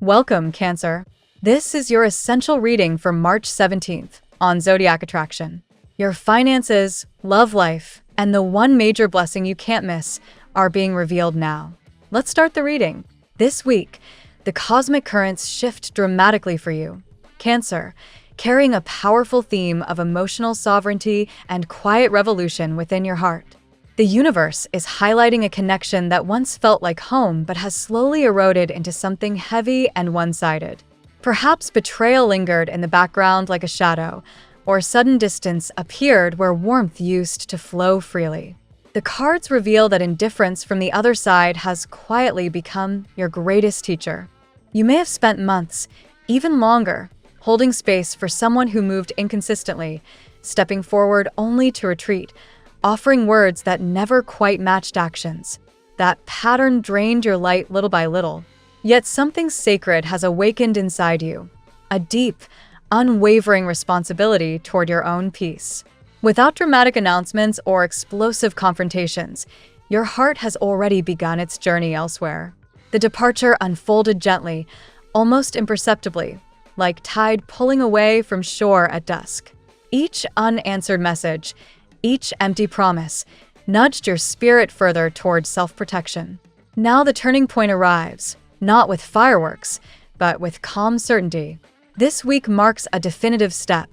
Welcome, Cancer. This is your essential reading for March 17th on Zodiac Attraction. Your finances, love life, and the one major blessing you can't miss are being revealed now. Let's start the reading. This week, the cosmic currents shift dramatically for you. Cancer, carrying a powerful theme of emotional sovereignty and quiet revolution within your heart. The universe is highlighting a connection that once felt like home but has slowly eroded into something heavy and one-sided. Perhaps betrayal lingered in the background like a shadow, or sudden distance appeared where warmth used to flow freely. The cards reveal that indifference from the other side has quietly become your greatest teacher. You may have spent months, even longer, holding space for someone who moved inconsistently, stepping forward only to retreat, offering words that never quite matched actions. That pattern drained your light little by little. Yet something sacred has awakened inside you, a deep, unwavering responsibility toward your own peace. Without dramatic announcements or explosive confrontations, your heart has already begun its journey elsewhere. The departure unfolded gently, almost imperceptibly, like tide pulling away from shore at dusk. Each unanswered message, each empty promise, nudged your spirit further towards self-protection. Now the turning point arrives, not with fireworks, but with calm certainty. This week marks a definitive step.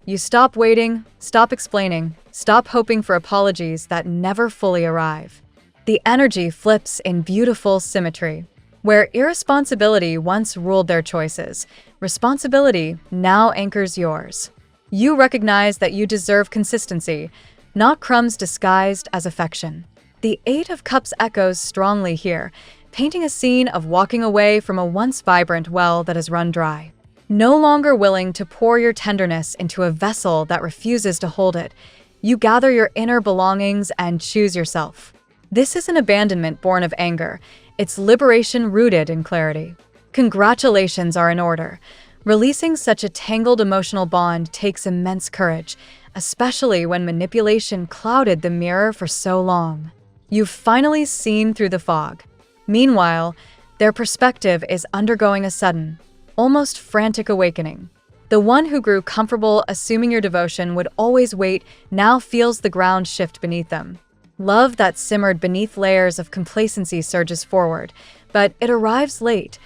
You stop waiting, stop explaining, stop hoping for apologies that never fully arrive. The energy flips in beautiful symmetry. Where irresponsibility once ruled their choices, responsibility now anchors yours. You recognize that you deserve consistency, not crumbs disguised as affection. The Eight of Cups echoes strongly here, painting a scene of walking away from a once vibrant well that has run dry. No longer willing to pour your tenderness into a vessel that refuses to hold it, you gather your inner belongings and choose yourself. This isn't abandonment born of anger, it's liberation rooted in clarity. Congratulations are in order. Releasing such a tangled emotional bond takes immense courage, especially when manipulation clouded the mirror for so long. You've finally seen through the fog. Meanwhile, their perspective is undergoing a sudden, almost frantic awakening. The one who grew comfortable assuming your devotion would always wait now feels the ground shift beneath them. Love that simmered beneath layers of complacency surges forward, but it arrives late,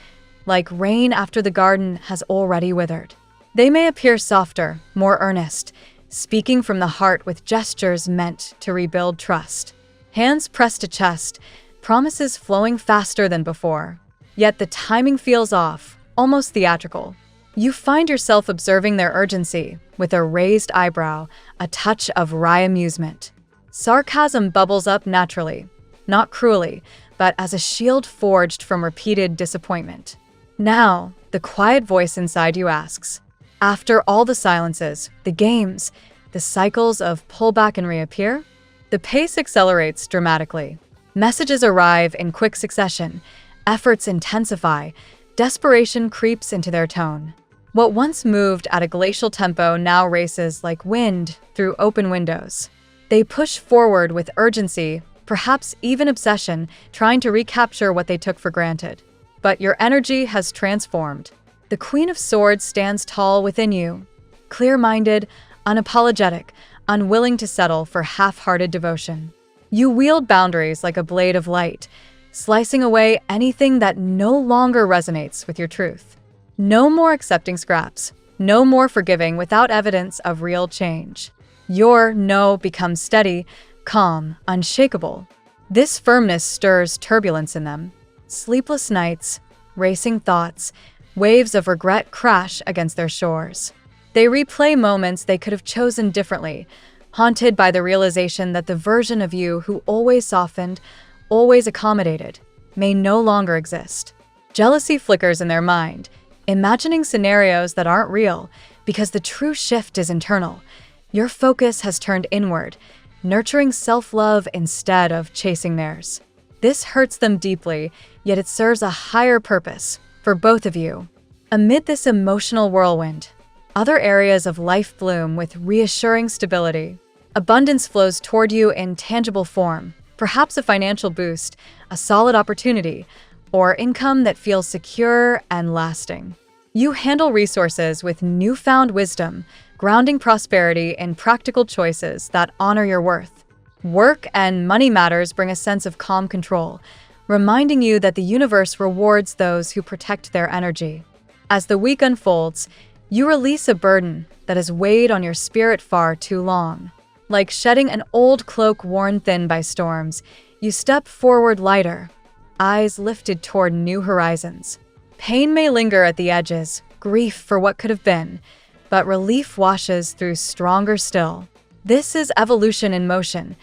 like rain after the garden has already withered. They may appear softer, more earnest, speaking from the heart with gestures meant to rebuild trust. Hands pressed to chest, promises flowing faster than before. Yet the timing feels off, almost theatrical. You find yourself observing their urgency, with a raised eyebrow, a touch of wry amusement. Sarcasm bubbles up naturally, not cruelly, but as a shield forged from repeated disappointment. Now, the quiet voice inside you asks, after all the silences, the games, the cycles of pullback and reappear, the pace accelerates dramatically. Messages arrive in quick succession, efforts intensify, desperation creeps into their tone. What once moved at a glacial tempo now races like wind through open windows. They push forward with urgency, perhaps even obsession, trying to recapture what they took for granted. But your energy has transformed. The Queen of Swords stands tall within you, clear-minded, unapologetic, unwilling to settle for half-hearted devotion. You wield boundaries like a blade of light, slicing away anything that no longer resonates with your truth. No more accepting scraps, no more forgiving without evidence of real change. Your no becomes steady, calm, unshakable. This firmness stirs turbulence in them. Sleepless nights, racing thoughts, waves of regret crash against their shores. They replay moments they could have chosen differently, haunted by the realization that the version of you who always softened, always accommodated, may no longer exist. Jealousy flickers in their mind, imagining scenarios that aren't real, because the true shift is internal. Your focus has turned inward, nurturing self-love instead of chasing theirs. This hurts them deeply, yet it serves a higher purpose for both of you. Amid this emotional whirlwind, other areas of life bloom with reassuring stability. Abundance flows toward you in tangible form, perhaps a financial boost, a solid opportunity, or income that feels secure and lasting. You handle resources with newfound wisdom, grounding prosperity in practical choices that honor your worth. Work and money matters bring a sense of calm control, reminding you that the universe rewards those who protect their energy. As the week unfolds, you release a burden that has weighed on your spirit far too long. Like shedding an old cloak worn thin by storms, you step forward lighter, eyes lifted toward new horizons. Pain may linger at the edges, grief for what could have been, but relief washes through stronger still. This is evolution in motion,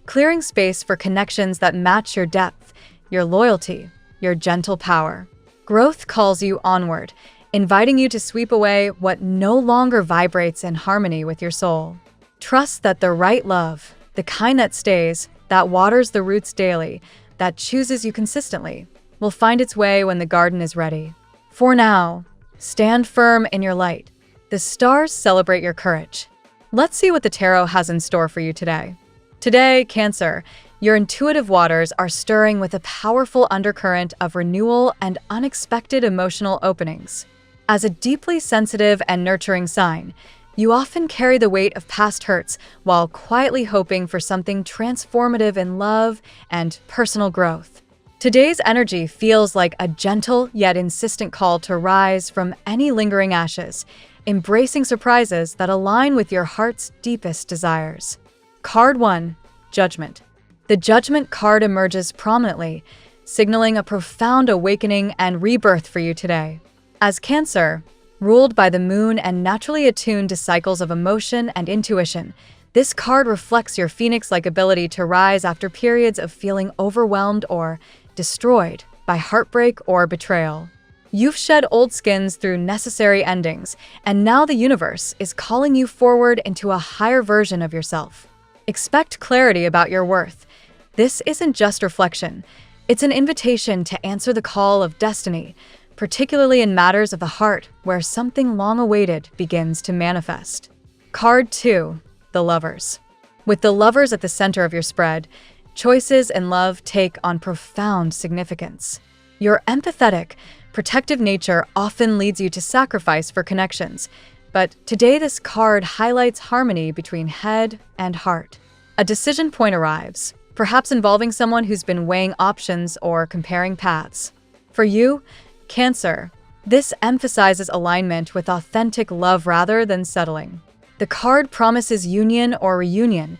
clearing space for connections that match your depth, your loyalty, your gentle power. Growth calls you onward, inviting you to sweep away what no longer vibrates in harmony with your soul. Trust that the right love, the kind that stays, that waters the roots daily, that chooses you consistently, will find its way when the garden is ready. For now, stand firm in your light. The stars celebrate your courage. Let's see what the tarot has in store for you today. Today, Cancer, your intuitive waters are stirring with a powerful undercurrent of renewal and unexpected emotional openings. As a deeply sensitive and nurturing sign, you often carry the weight of past hurts while quietly hoping for something transformative in love and personal growth. Today's energy feels like a gentle yet insistent call to rise from any lingering ashes, embracing surprises that align with your heart's deepest desires. Card 1, Judgment. The Judgment card emerges prominently, signaling a profound awakening and rebirth for you today. As Cancer, ruled by the moon and naturally attuned to cycles of emotion and intuition, this card reflects your phoenix-like ability to rise after periods of feeling overwhelmed or destroyed by heartbreak or betrayal. You've shed old skins through necessary endings, and now the universe is calling you forward into a higher version of yourself. Expect clarity about your worth. This isn't just reflection. It's an invitation to answer the call of destiny, particularly in matters of the heart where something long-awaited begins to manifest. Card 2, the Lovers. With the Lovers at the center of your spread, choices in love take on profound significance. Your empathetic, protective nature often leads you to sacrifice for connections, but today this card highlights harmony between head and heart. A decision point arrives, perhaps involving someone who's been weighing options or comparing paths. For you, Cancer, this emphasizes alignment with authentic love rather than settling. The card promises union or reunion,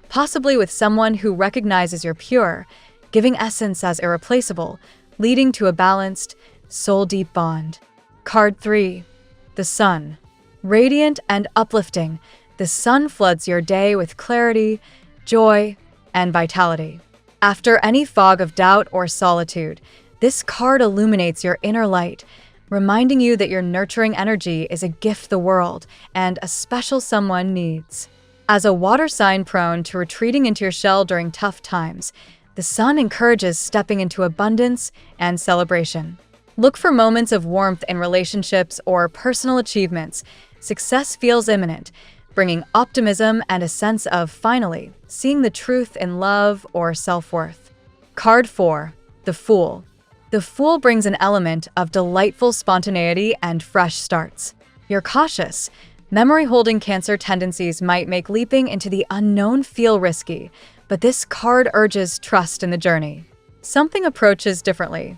possibly with someone who recognizes your pure, giving essence as irreplaceable, leading to a balanced, soul-deep bond. Card 3, the Sun. Radiant and uplifting, the sun floods your day with clarity, joy, and vitality. After any fog of doubt or solitude, this card illuminates your inner light, reminding you that your nurturing energy is a gift the world and a special someone needs. As a water sign prone to retreating into your shell during tough times, the sun encourages stepping into abundance and celebration. Look for moments of warmth in relationships or personal achievements. Success feels imminent, bringing optimism and a sense of, finally, seeing the truth in love or self-worth. Card 4, the Fool. The Fool brings an element of delightful spontaneity and fresh starts. You're cautious. Memory-holding Cancer tendencies might make leaping into the unknown feel risky, but this card urges trust in the journey. Something approaches differently.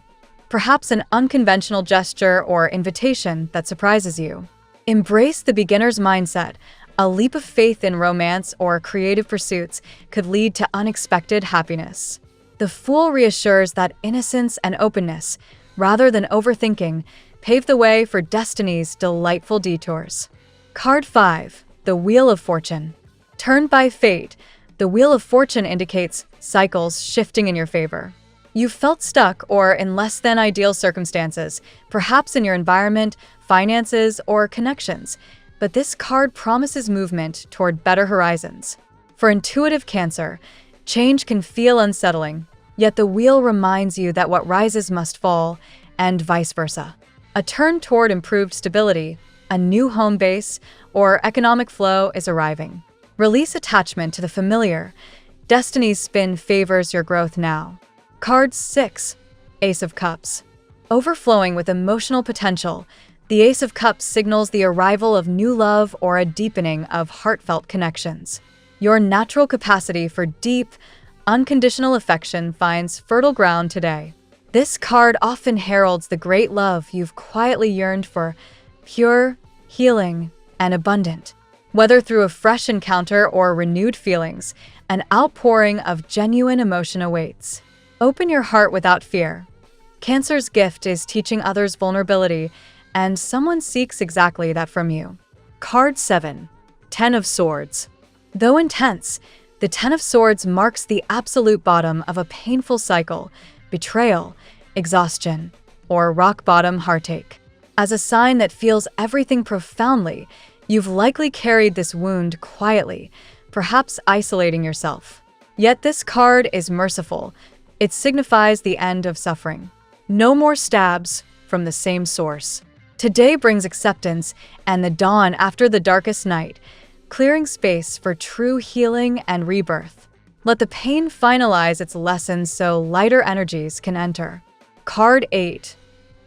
Perhaps an unconventional gesture or invitation that surprises you. Embrace the beginner's mindset. A leap of faith in romance or creative pursuits could lead to unexpected happiness. The Fool reassures that innocence and openness, rather than overthinking, pave the way for destiny's delightful detours. Card 5, the Wheel of Fortune. Turned by fate, the Wheel of Fortune indicates cycles shifting in your favor. You've felt stuck or in less than ideal circumstances, perhaps in your environment, finances, or connections, but this card promises movement toward better horizons. For intuitive Cancer, change can feel unsettling, yet the wheel reminds you that what rises must fall, and vice versa. A turn toward improved stability, a new home base, or economic flow is arriving. Release attachment to the familiar. Destiny's spin favors your growth now. Card 6, Ace of Cups. Overflowing with emotional potential, the Ace of Cups signals the arrival of new love or a deepening of heartfelt connections. Your natural capacity for deep, unconditional affection finds fertile ground today. This card often heralds the great love you've quietly yearned for, pure, healing, and abundant. Whether through a fresh encounter or renewed feelings, an outpouring of genuine emotion awaits. Open your heart without fear. Cancer's gift is teaching others vulnerability, and someone seeks exactly that from you. Card 7. Ten of Swords. Though intense, the Ten of Swords marks the absolute bottom of a painful cycle, betrayal, exhaustion, or rock-bottom heartache. As a sign that feels everything profoundly, you've likely carried this wound quietly, perhaps isolating yourself. Yet this card is merciful. It signifies the end of suffering. No more stabs from the same source. Today brings acceptance and the dawn after the darkest night, clearing space for true healing and rebirth. Let the pain finalize its lessons so lighter energies can enter. Card 8.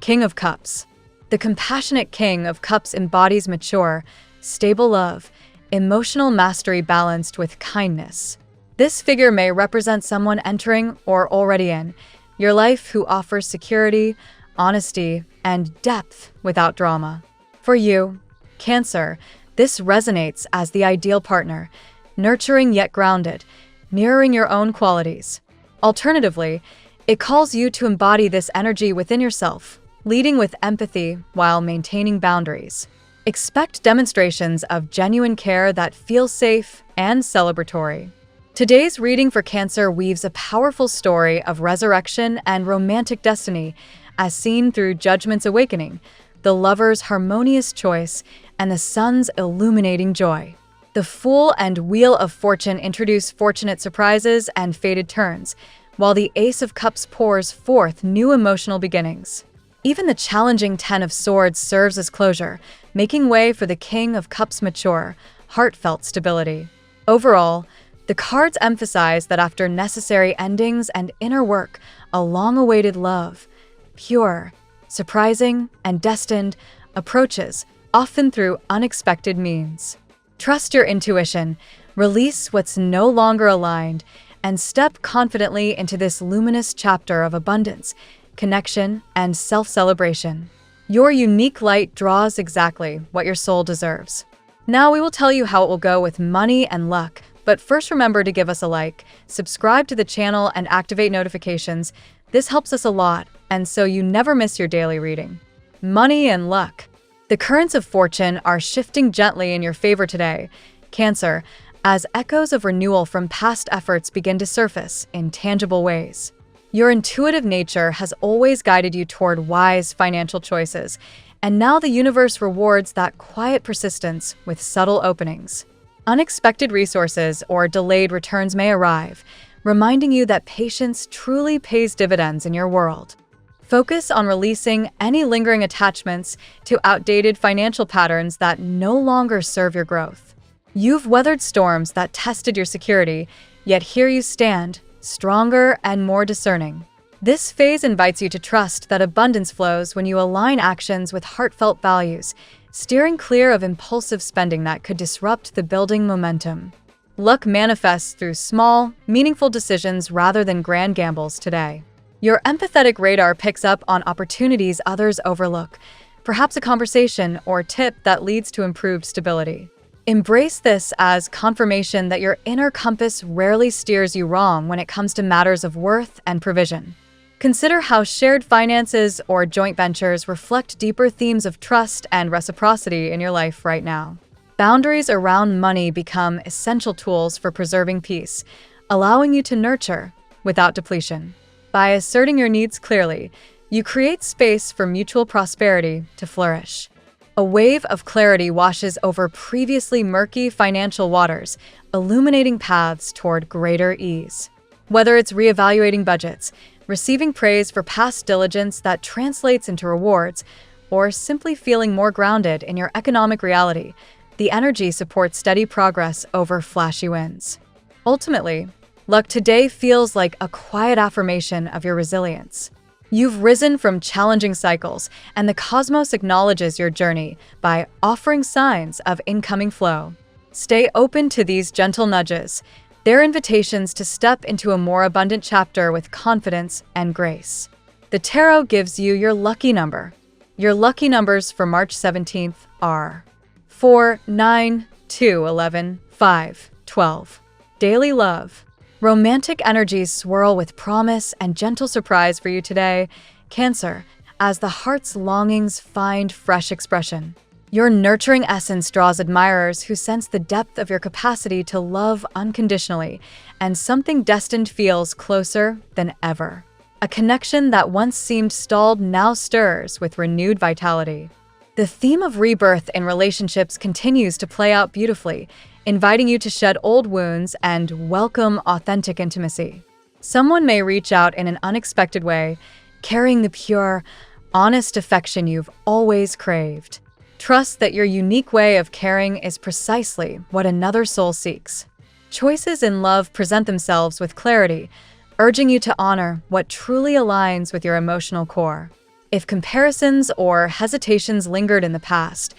King of Cups. The compassionate King of Cups embodies mature, stable love, emotional mastery balanced with kindness. This figure may represent someone entering or already in your life who offers security, honesty, and depth without drama. For you, Cancer, this resonates as the ideal partner, nurturing yet grounded, mirroring your own qualities. Alternatively, it calls you to embody this energy within yourself, leading with empathy while maintaining boundaries. Expect demonstrations of genuine care that feel safe and celebratory. Today's reading for Cancer weaves a powerful story of resurrection and romantic destiny, as seen through Judgment's awakening, the lover's harmonious choice, and the sun's illuminating joy. The Fool and Wheel of Fortune introduce fortunate surprises and fated turns, while the Ace of Cups pours forth new emotional beginnings. Even the challenging Ten of Swords serves as closure, making way for the King of Cups' mature, heartfelt stability. Overall, the cards emphasize that after necessary endings and inner work, a long-awaited love, pure, surprising, and destined, approaches, often through unexpected means. Trust your intuition, release what's no longer aligned, and step confidently into this luminous chapter of abundance, connection, and self-celebration. Your unique light draws exactly what your soul deserves. Now we will tell you how it will go with money and luck, but first remember to give us a like, subscribe to the channel, and activate notifications. This helps us a lot, and so you never miss your daily reading. Money and luck. The currents of fortune are shifting gently in your favor today, Cancer, as echoes of renewal from past efforts begin to surface in tangible ways. Your intuitive nature has always guided you toward wise financial choices, and now the universe rewards that quiet persistence with subtle openings. Unexpected resources or delayed returns may arrive, reminding you that patience truly pays dividends in your world. Focus on releasing any lingering attachments to outdated financial patterns that no longer serve your growth. You've weathered storms that tested your security, yet here you stand, stronger and more discerning. This phase invites you to trust that abundance flows when you align actions with heartfelt values, steering clear of impulsive spending that could disrupt the building momentum. Luck manifests through small, meaningful decisions rather than grand gambles today. Your empathetic radar picks up on opportunities others overlook, perhaps a conversation or tip that leads to improved stability. Embrace this as confirmation that your inner compass rarely steers you wrong when it comes to matters of worth and provision. Consider how shared finances or joint ventures reflect deeper themes of trust and reciprocity in your life right now. Boundaries around money become essential tools for preserving peace, allowing you to nurture without depletion. By asserting your needs clearly, you create space for mutual prosperity to flourish. A wave of clarity washes over previously murky financial waters, illuminating paths toward greater ease. Whether it's reevaluating budgets, receiving praise for past diligence that translates into rewards, or simply feeling more grounded in your economic reality, the energy supports steady progress over flashy wins. Ultimately, luck today feels like a quiet affirmation of your resilience. You've risen from challenging cycles, and the cosmos acknowledges your journey by offering signs of incoming flow. Stay open to these gentle nudges. They're invitations to step into a more abundant chapter with confidence and grace. The tarot gives you your lucky number. Your lucky numbers for March 17th are 4, 9, 2, 11, 5, 12. Daily love. Romantic energies swirl with promise and gentle surprise for you today, Cancer, as the heart's longings find fresh expression. Your nurturing essence draws admirers who sense the depth of your capacity to love unconditionally, and something destined feels closer than ever. A connection that once seemed stalled now stirs with renewed vitality. The theme of rebirth in relationships continues to play out beautifully, inviting you to shed old wounds and welcome authentic intimacy. Someone may reach out in an unexpected way, carrying the pure, honest affection you've always craved. Trust that your unique way of caring is precisely what another soul seeks. Choices in love present themselves with clarity, urging you to honor what truly aligns with your emotional core. If comparisons or hesitations lingered in the past,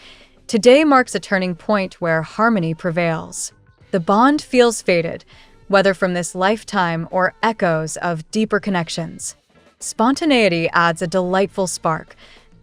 today marks a turning point where harmony prevails. The bond feels fated, whether from this lifetime or echoes of deeper connections. Spontaneity adds a delightful spark,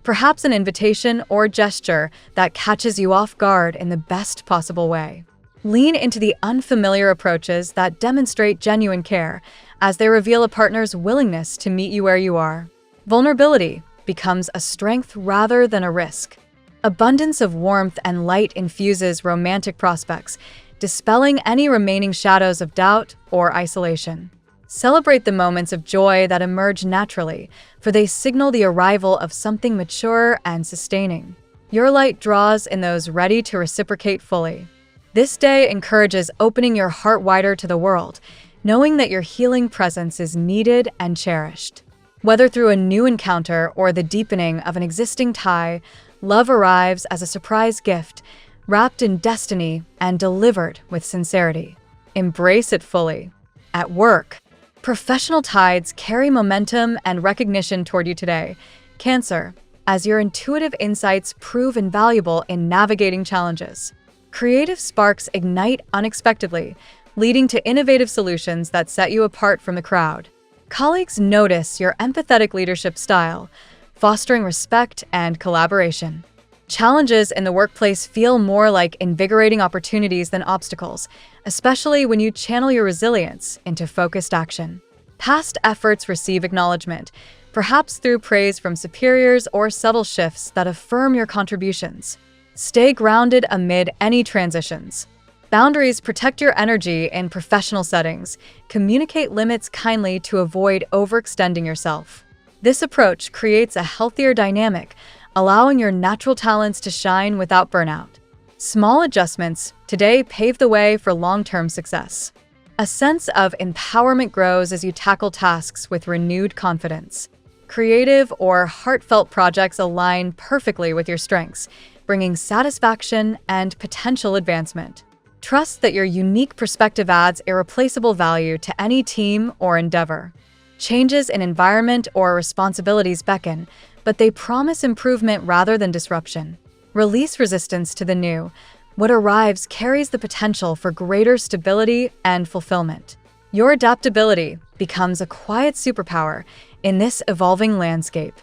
perhaps an invitation or gesture that catches you off guard in the best possible way. Lean into the unfamiliar approaches that demonstrate genuine care, as they reveal a partner's willingness to meet you where you are. Vulnerability becomes a strength rather than a risk. Abundance of warmth and light infuses romantic prospects, dispelling any remaining shadows of doubt or isolation. Celebrate the moments of joy that emerge naturally, for they signal the arrival of something mature and sustaining. Your light draws in those ready to reciprocate fully. This day encourages opening your heart wider to the world, knowing that your healing presence is needed and cherished. Whether through a new encounter or the deepening of an existing tie, love arrives as a surprise gift, wrapped in destiny and delivered with sincerity. Embrace it fully. At work, professional tides carry momentum and recognition toward you today, Cancer, as your intuitive insights prove invaluable in navigating challenges. Creative sparks ignite unexpectedly, leading to innovative solutions that set you apart from the crowd. Colleagues notice your empathetic leadership style, fostering respect and collaboration. Challenges in the workplace feel more like invigorating opportunities than obstacles, especially when you channel your resilience into focused action. Past efforts receive acknowledgement, perhaps through praise from superiors or subtle shifts that affirm your contributions. Stay grounded amid any transitions. Boundaries protect your energy in professional settings. Communicate limits kindly to avoid overextending yourself. This approach creates a healthier dynamic, allowing your natural talents to shine without burnout. Small adjustments today pave the way for long-term success. A sense of empowerment grows as you tackle tasks with renewed confidence. Creative or heartfelt projects align perfectly with your strengths, bringing satisfaction and potential advancement. Trust that your unique perspective adds irreplaceable value to any team or endeavor. Changes in environment or responsibilities beckon, but they promise improvement rather than disruption. Release resistance to the new. What arrives carries the potential for greater stability and fulfillment. Your adaptability becomes a quiet superpower in this evolving landscape.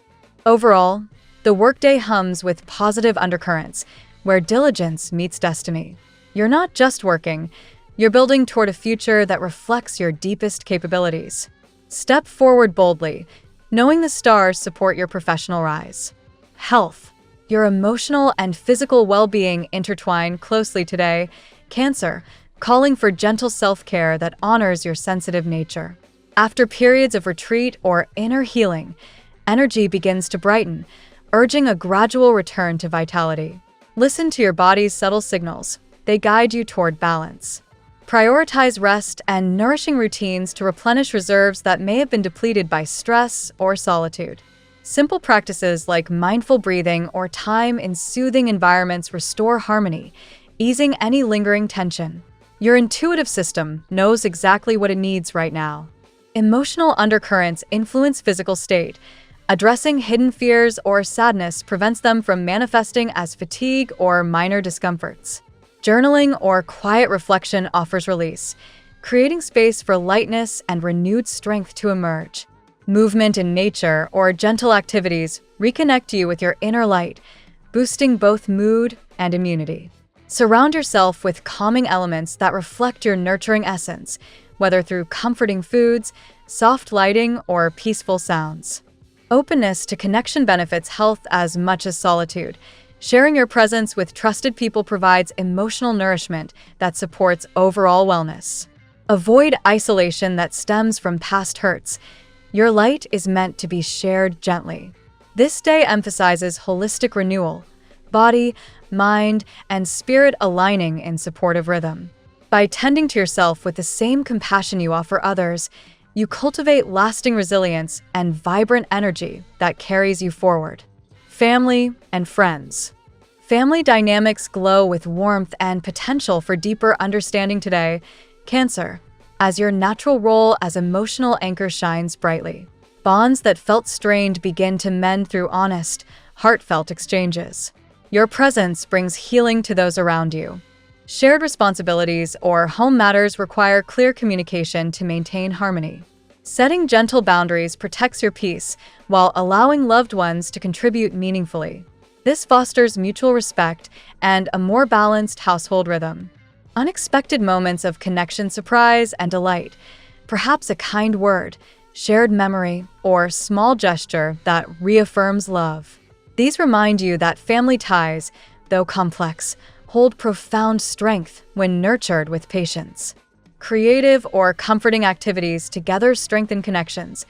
Overall, the workday hums with positive undercurrents, where diligence meets destiny. You're not just working, you're building toward a future that reflects your deepest capabilities. Step forward boldly, knowing the stars support your professional rise. Health. Your emotional and physical well-being intertwine closely today, Cancer, calling for gentle self-care that honors your sensitive nature. After periods of retreat or inner healing, energy begins to brighten, urging a gradual return to vitality. Listen to your body's subtle signals. They guide you toward balance. Prioritize rest and nourishing routines to replenish reserves that may have been depleted by stress or solitude. Simple practices like mindful breathing or time in soothing environments restore harmony, easing any lingering tension. Your intuitive system knows exactly what it needs right now. Emotional undercurrents influence physical state, Addressing hidden fears or sadness prevents them from manifesting as fatigue or minor discomforts. Journaling or quiet reflection offers release, creating space for lightness and renewed strength to emerge. Movement in nature or gentle activities reconnect you with your inner light, boosting both mood and immunity. Surround yourself with calming elements that reflect your nurturing essence, whether through comforting foods, soft lighting, or peaceful sounds. Openness to connection benefits health as much as solitude. Sharing your presence with trusted people provides emotional nourishment that supports overall wellness. Avoid isolation that stems from past hurts. Your light is meant to be shared gently. This day emphasizes holistic renewal, body, mind, and spirit aligning in supportive rhythm. By tending to yourself with the same compassion you offer others, you cultivate lasting resilience and vibrant energy that carries you forward. Family and friends. Family dynamics glow with warmth and potential for deeper understanding today, Cancer, as your natural role as emotional anchor shines brightly. Bonds that felt strained begin to mend through honest, heartfelt exchanges. Your presence brings healing to those around you. Shared responsibilities or home matters require clear communication to maintain harmony. Setting gentle boundaries protects your peace while allowing loved ones to contribute meaningfully. This fosters mutual respect and a more balanced household rhythm. Unexpected moments of connection surprise and delight, perhaps a kind word, shared memory, or small gesture that reaffirms love. These remind you that family ties, though complex, hold profound strength when nurtured with patience. Creative or comforting activities together strengthen connections,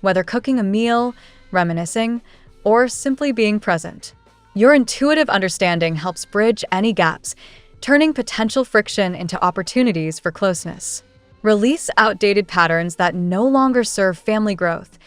whether cooking a meal, reminiscing, or simply being present. Your intuitive understanding helps bridge any gaps, turning potential friction into opportunities for closeness. Release outdated patterns that no longer serve family growth.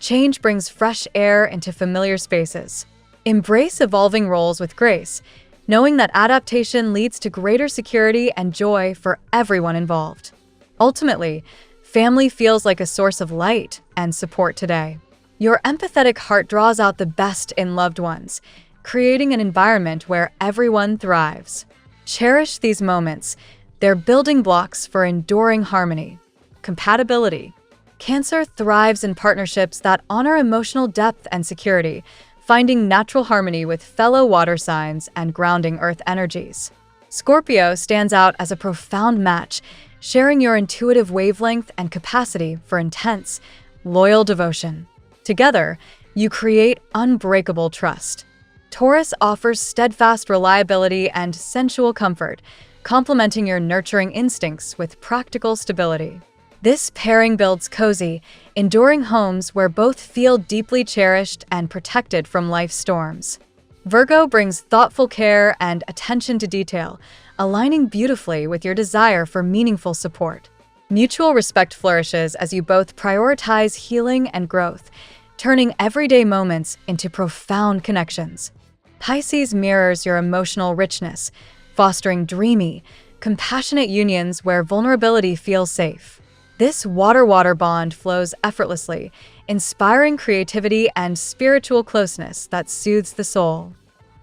Change brings fresh air into familiar spaces. Embrace evolving roles with grace, knowing that adaptation leads to greater security and joy for everyone involved. Ultimately, family feels like a source of light and support today. Your empathetic heart draws out the best in loved ones, creating an environment where everyone thrives. Cherish these moments. They're building blocks for enduring harmony. Compatibility. Cancer thrives in partnerships that honor emotional depth and security, finding natural harmony with fellow water signs and grounding earth energies. Scorpio stands out as a profound match, sharing your intuitive wavelength and capacity for intense, loyal devotion. Together, you create unbreakable trust. Taurus offers steadfast reliability and sensual comfort, complementing your nurturing instincts with practical stability. This pairing builds cozy, enduring homes where both feel deeply cherished and protected from life's storms. Virgo brings thoughtful care and attention to detail, aligning beautifully with your desire for meaningful support. Mutual respect flourishes as you both prioritize healing and growth, turning everyday moments into profound connections. Pisces mirrors your emotional richness, fostering dreamy, compassionate unions where vulnerability feels safe. This water-water bond flows effortlessly, inspiring creativity and spiritual closeness that soothes the soul.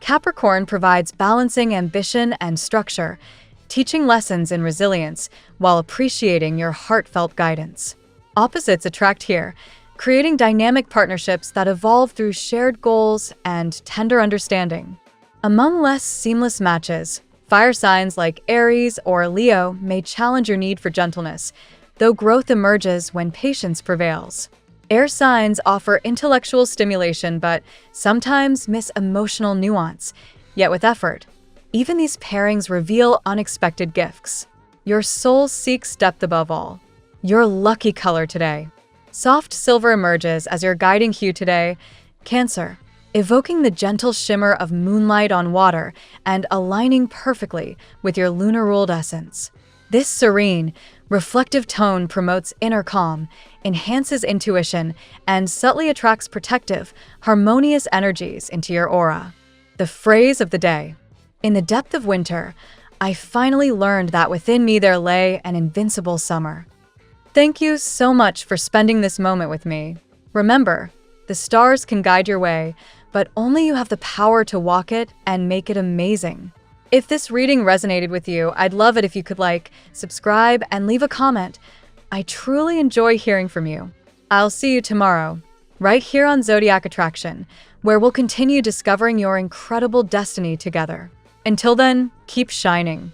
Capricorn provides balancing ambition and structure, teaching lessons in resilience while appreciating your heartfelt guidance. Opposites attract here, creating dynamic partnerships that evolve through shared goals and tender understanding. Among less seamless matches, fire signs like Aries or Leo may challenge your need for gentleness, though growth emerges when patience prevails. Air signs offer intellectual stimulation but sometimes miss emotional nuance, yet with effort. Even these pairings reveal unexpected gifts. Your soul seeks depth above all. Your lucky color today. Soft silver emerges as your guiding hue today, Cancer, evoking the gentle shimmer of moonlight on water and aligning perfectly with your lunar-ruled essence. This serene, reflective tone promotes inner calm, enhances intuition, and subtly attracts protective, harmonious energies into your aura. The phrase of the day. In the depth of winter, I finally learned that within me there lay an invincible summer. Thank you so much for spending this moment with me. Remember, The stars can guide your way, but only you have the power to walk it and make it amazing. If this reading resonated with you, I'd love it if you could like, subscribe, and leave a comment. I truly enjoy hearing from you. I'll see you tomorrow, right here on Zodiac Attraction, where we'll continue discovering your incredible destiny together. Until then, keep shining.